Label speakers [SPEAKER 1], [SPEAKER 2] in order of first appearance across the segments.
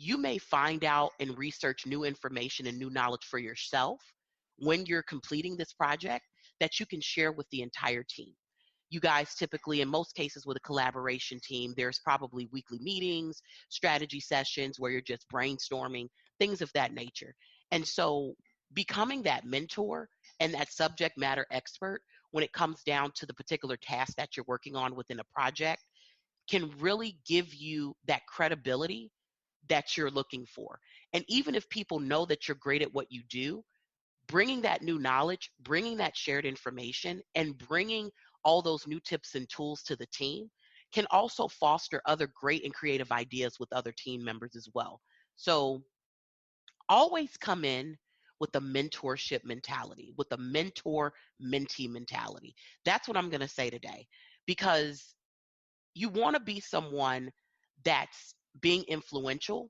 [SPEAKER 1] you may find out and research new information and new knowledge for yourself when you're completing this project that you can share with the entire team. You guys typically, in most cases with a collaboration team, there's probably weekly meetings, strategy sessions where you're just brainstorming, things of that nature. And so becoming that mentor and that subject matter expert when it comes down to the particular task that you're working on within a project can really give you that credibility that you're looking for. And even if people know that you're great at what you do, bringing that new knowledge, bringing that shared information, and bringing all those new tips and tools to the team can also foster other great and creative ideas with other team members as well. So always come in with a mentorship mentality, with a mentor mentee mentality. That's what I'm going to say today, because you want to be someone that's being influential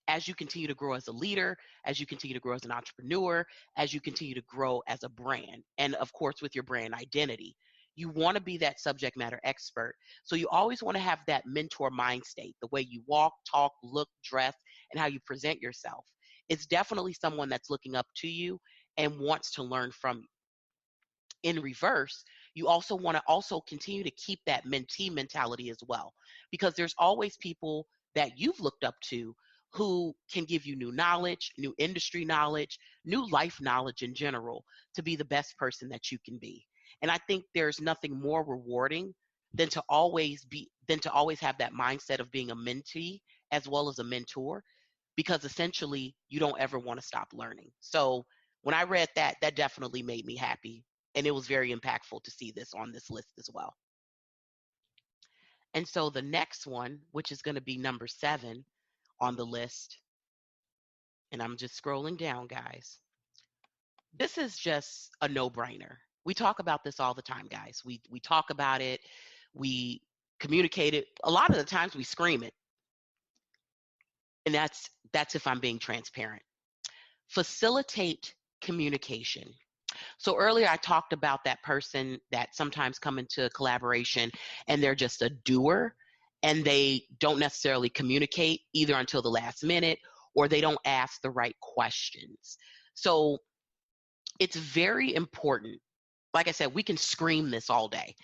[SPEAKER 1] as you continue to grow as a leader, as you continue to grow as an entrepreneur, as you continue to grow as a brand, and of course, with your brand identity. You want to be that subject matter expert. So you always want to have that mentor mind state, the way you walk, talk, look, dress, and how you present yourself. It's definitely someone that's looking up to you and wants to learn from you. In reverse, you also want to also continue to keep that mentee mentality as well, because there's always people that you've looked up to who can give you new knowledge, new industry knowledge, new life knowledge in general to be the best person that you can be. And I think there's nothing more rewarding than to always have that mindset of being a mentee as well as a mentor, because essentially you don't ever want to stop learning. So when I read that, that definitely made me happy. And it was very impactful to see this on this list as well. And so the next one, which is going to be number 7 on the list, and I'm just scrolling down, guys. This is just a no-brainer. We talk about this all the time, guys. We talk about it, we communicate it. A lot of the times we scream it. And that's if I'm being transparent. Facilitate communication. So earlier I talked about that person that sometimes come into collaboration and they're just a doer and they don't necessarily communicate either until the last minute, or they don't ask the right questions. So it's very important. Like I said, we can scream this all day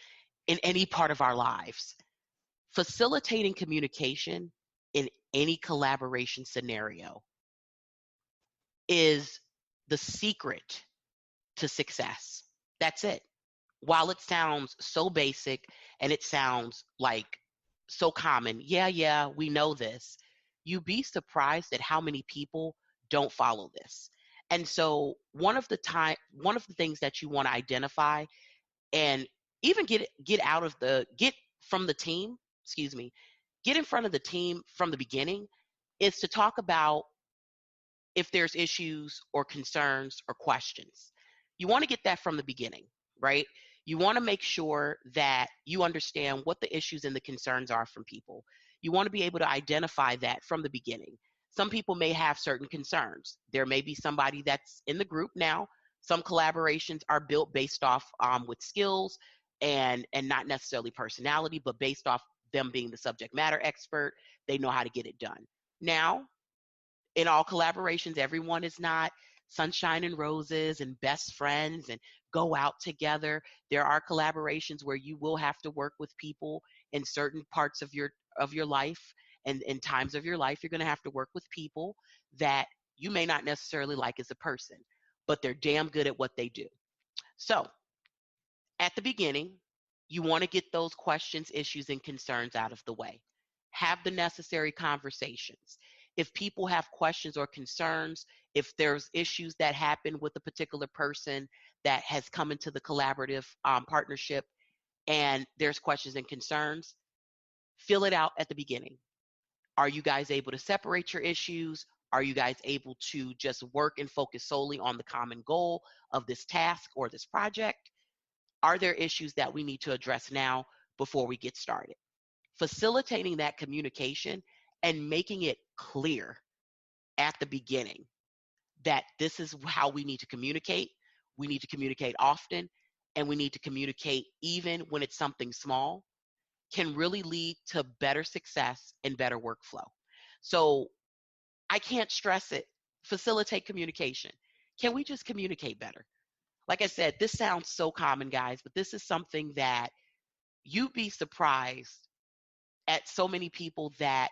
[SPEAKER 1] in any part of our lives. Facilitating communication in any collaboration scenario is the secret to success. That's it. While it sounds so basic and it sounds like so common, yeah, we know this, you'd be surprised at how many people don't follow this. And so one of the things that you want to identify and even get from the team, excuse me, get in front of the team from the beginning, is to talk about if there's issues or concerns or questions. You want to get that from the beginning, right? You want to make sure that you understand what the issues and the concerns are from people. You want to be able to identify that from the beginning. Some people may have certain concerns. There may be somebody that's in the group now. Some collaborations are built based off with skills and not necessarily personality, but based off them being the subject matter expert. They know how to get it done. Now, in all collaborations, everyone is not sunshine and roses and best friends and go out together. There are collaborations where you will have to work with people in certain parts of your life, and in times of your life you're going to have to work with people that you may not necessarily like as a person, but they're damn good at what they do. So at the beginning, you want to get those questions, issues, and concerns out of the way. Have the necessary conversations. If people have questions or concerns, if there's issues that happen with a particular person that has come into the collaborative partnership and there's questions and concerns, fill it out at the beginning. Are you guys able to separate your issues? Are you guys able to just work and focus solely on the common goal of this task or this project? Are there issues that we need to address now before we get started? Facilitating that communication and making it clear at the beginning that this is how we need to communicate. We need to communicate often, and we need to communicate even when it's something small, can really lead to better success and better workflow. So I can't stress it. Facilitate communication. Can we just communicate better? Like I said, this sounds so common, guys, but this is something that you'd be surprised at so many people that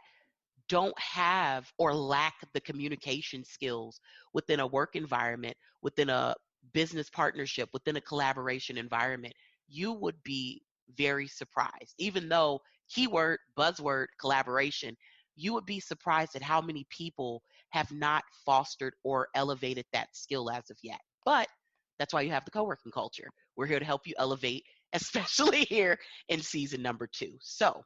[SPEAKER 1] don't have or lack the communication skills within a work environment, within a business partnership, within a collaboration environment. You would be very surprised. Even though keyword, buzzword, collaboration, you would be surprised at how many people have not fostered or elevated that skill as of yet. But that's why you have the co-working culture. We're here to help you elevate, especially here in season number 2. So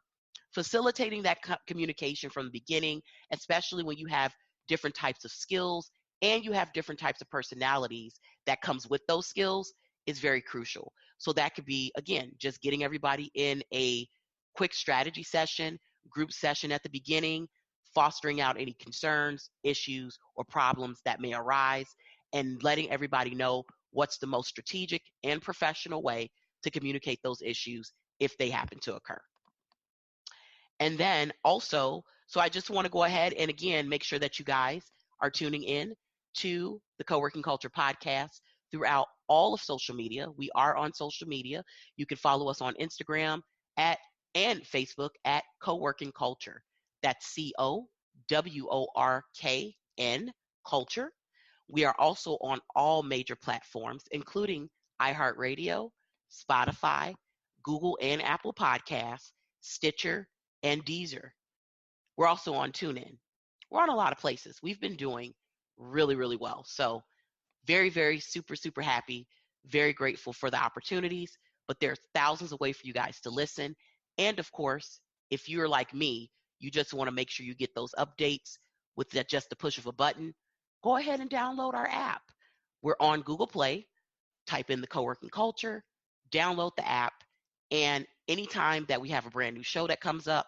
[SPEAKER 1] facilitating that communication from the beginning, especially when you have different types of skills and you have different types of personalities that comes with those skills, is very crucial. So that could be, again, just getting everybody in a quick strategy session, group session at the beginning, fostering out any concerns, issues, or problems that may arise, and letting everybody know what's the most strategic and professional way to communicate those issues if they happen to occur. And then also, so I just want to go ahead and again make sure that you guys are tuning in to the Co-working Culture podcast throughout all of social media. We are on social media. You can follow us on Instagram at and Facebook at Co-working Culture. That's COWORKN Culture. We are also on all major platforms, including iHeartRadio, Spotify, Google and Apple Podcasts, Stitcher, and Deezer. We're also on TuneIn. We're on a lot of places. We've been doing really, really well. So very, very super, super happy, very grateful for the opportunities, but there's thousands of ways for you guys to listen. And of course, if you're like me, you just want to make sure you get those updates with just the push of a button, go ahead and download our app. We're on Google Play. Type in the Co-working Culture, download the app, and anytime that we have a brand new show that comes up,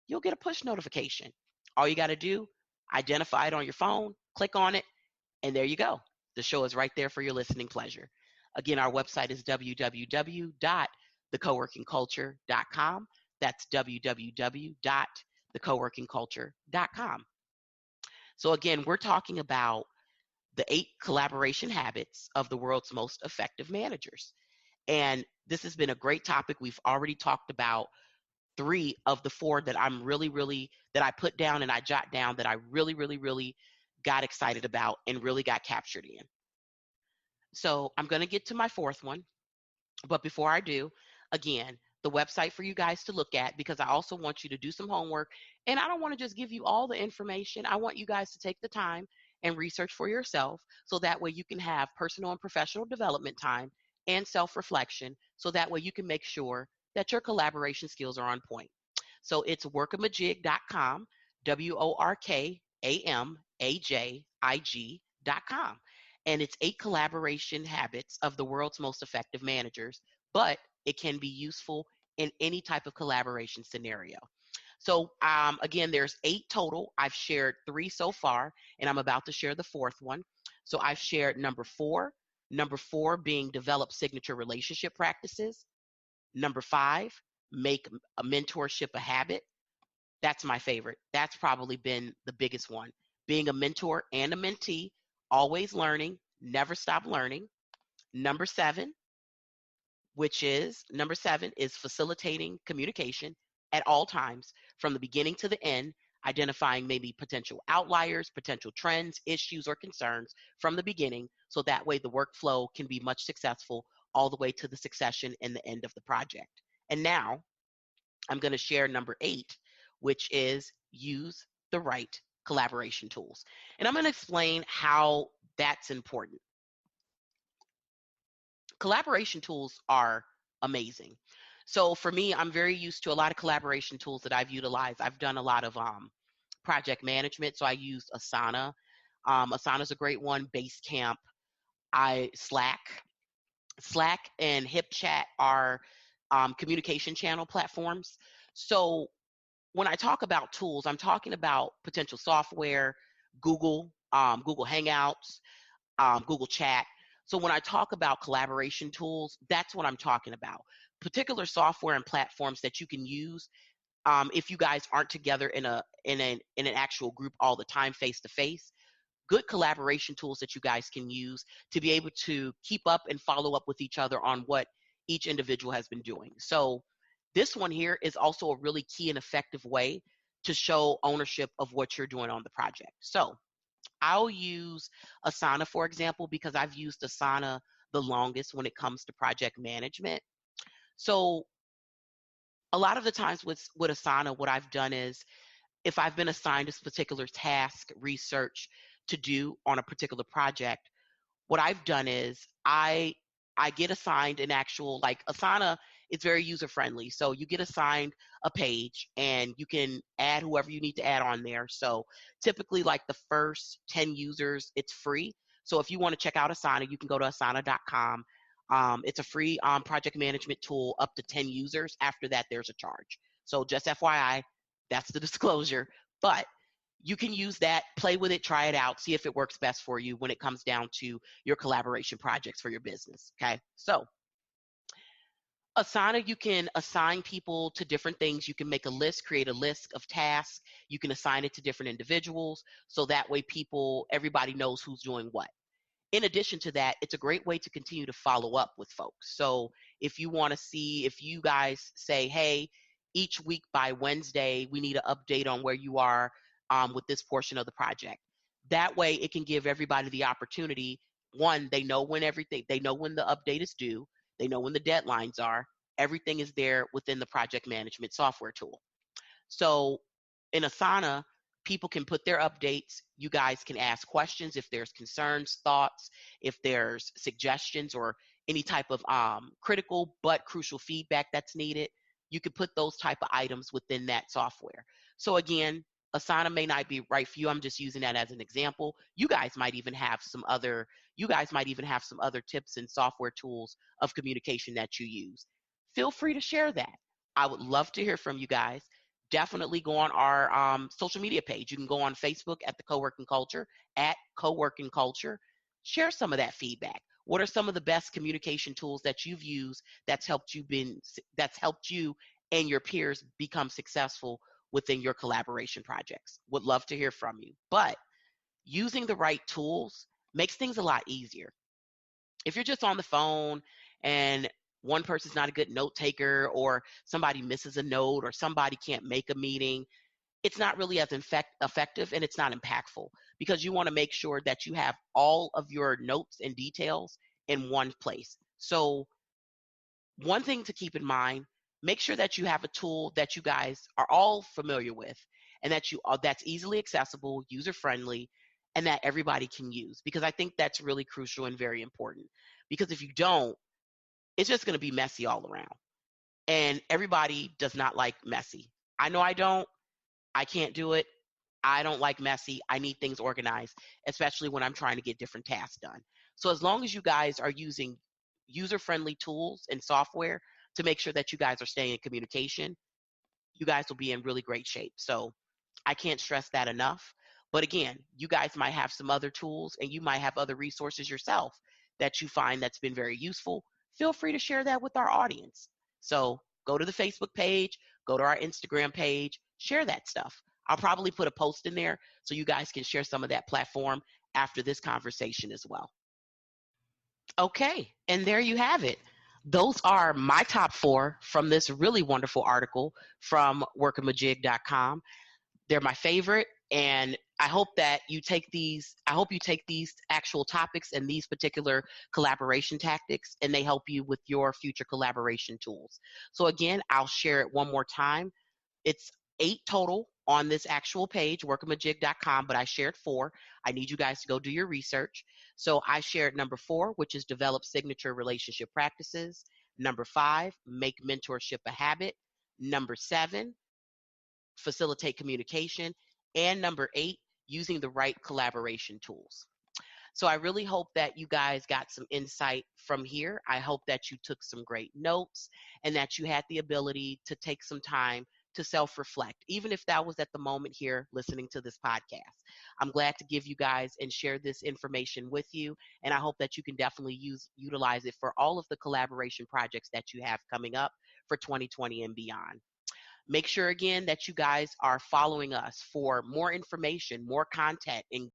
[SPEAKER 1] you'll get a push notification. All you got to do, identify it on your phone, click on it, and there you go. The show is right there for your listening pleasure. Again, our website is www.thecoworkingculture.com. That's www.thecoworkingculture.com. So again, we're talking about the 8 collaboration habits of the world's most effective managers. And this has been a great topic. We've already talked about 3 of the 4 that I'm really, that I put down and I jot down that I really got excited about and really got captured in. So I'm going to get to my 4th one. But before I do, again, the website for you guys to look at, because I also want you to do some homework. And I don't want to just give you all the information. I want you guys to take the time and research for yourself so that way you can have personal and professional development time and self-reflection so that way you can make sure that your collaboration skills are on point. So it's workamajig.com, WORKAMAJIG.com. And it's 8 collaboration habits of the world's most effective managers, but it can be useful in any type of collaboration scenario. So again, there's 8 total. I've shared 3 so far, and I'm about to share the 4th one. So I've shared number 4 being develop signature relationship practices. Number 5, make a mentorship a habit. That's my favorite. That's probably been the biggest one. Being a mentor and a mentee, always learning, never stop learning. Number 7 is facilitating communication at all times from the beginning to the end, identifying maybe potential outliers, potential trends, issues, or concerns from the beginning so that way the workflow can be much successful all the way to the succession and the end of the project. And now I'm going to share number 8, which is use the right collaboration tools. And I'm going to explain how that's important. Collaboration tools are amazing. So for me, I'm very used to a lot of collaboration tools that I've utilized. I've done a lot of project management. So I use Asana. Asana's a great one. Basecamp. Slack and HipChat are communication channel platforms. So when I talk about tools, I'm talking about potential software, Google Hangouts, Google Chat. So when I talk about collaboration tools, that's what I'm talking about. Particular software and platforms that you can use if you guys aren't together in an actual group all the time face to face, good collaboration tools that you guys can use to be able to keep up and follow up with each other on what each individual has been doing. So this one here is also a really key and effective way to show ownership of what you're doing on the project. So I'll use Asana, for example, because I've used Asana the longest when it comes to project management. So a lot of the times with Asana, what I've done is if I've been assigned this particular task, research to do on a particular project, what I've done is I get assigned an actual, like, Asana is very user friendly. So you get assigned a page and you can add whoever you need to add on there. So typically like the first 10 users, it's free. So if you want to check out Asana, you can go to asana.com. It's a free project management tool up to 10 users. After that, there's a charge. So just FYI, that's the disclosure. But you can use that, play with it, try it out, see if it works best for you when it comes down to your collaboration projects for your business. Okay. So Asana, you can assign people to different things. You can make a list, create a list of tasks. You can assign it to different individuals. So that way everybody knows who's doing what. In addition to that, it's a great way to continue to follow up with folks. So if you want to see, if you guys say, hey, each week by Wednesday, we need an update on where you are with this portion of the project. That way it can give everybody the opportunity. One, they know when the update is due. They know when the deadlines are. Everything is there within the project management software tool. So in Asana, people can put their updates. You guys can ask questions if there's concerns, thoughts, if there's suggestions or any type of critical but crucial feedback that's needed. You could put those type of items within that software. So again, Asana may not be right for you. I'm just using that as an example. You guys might even have some other tips and software tools of communication that you use. Feel free to share that. I would love to hear from you guys. Definitely go on our social media page. You can go on Facebook at the Co-working Culture, at Co-working Culture. Share some of that feedback. What are some of the best communication tools that you've used that's helped you and your peers become successful within your collaboration projects? Would love to hear from you. But using the right tools makes things a lot easier. If you're just on the phone and one person's not a good note taker, or somebody misses a note, or somebody can't make a meeting, it's not really as effective and it's not impactful, because you want to make sure that you have all of your notes and details in one place. So one thing to keep in mind, make sure that you have a tool that you guys are all familiar with, and that's easily accessible, user friendly, and that everybody can use, because I think that's really crucial and very important. Because if you don't, it's just going to be messy all around. And everybody does not like messy. I know I don't. I can't do it. I don't like messy. I need things organized, especially when I'm trying to get different tasks done. So as long as you guys are using user-friendly tools and software to make sure that you guys are staying in communication, you guys will be in really great shape. So I can't stress that enough. But again, you guys might have some other tools and you might have other resources yourself that you find that's been very useful. Feel free to share that with our audience. So go to the Facebook page, go to our Instagram page, share that stuff. I'll probably put a post in there so you guys can share some of that platform after this conversation as well. Okay, and there you have it. Those are my top 4 from this really wonderful article from workamajig.com. They're my favorite, and I hope that you take these. I hope you take these actual topics and these particular collaboration tactics, and they help you with your future collaboration tools. So again, I'll share it one more time. It's 8 total on this actual page, workamajig.com, but I shared 4. I need you guys to go do your research. So I shared number 4, which is develop signature relationship practices. Number 5, make mentorship a habit. Number 7, facilitate communication. And number 8, using the right collaboration tools. So I really hope that you guys got some insight from here. I hope that you took some great notes and that you had the ability to take some time to self-reflect, even if that was at the moment here listening to this podcast. I'm glad to give you guys and share this information with you, and I hope that you can definitely utilize it for all of the collaboration projects that you have coming up for 2020 and beyond. Make sure again that you guys are following us for more information, more content, and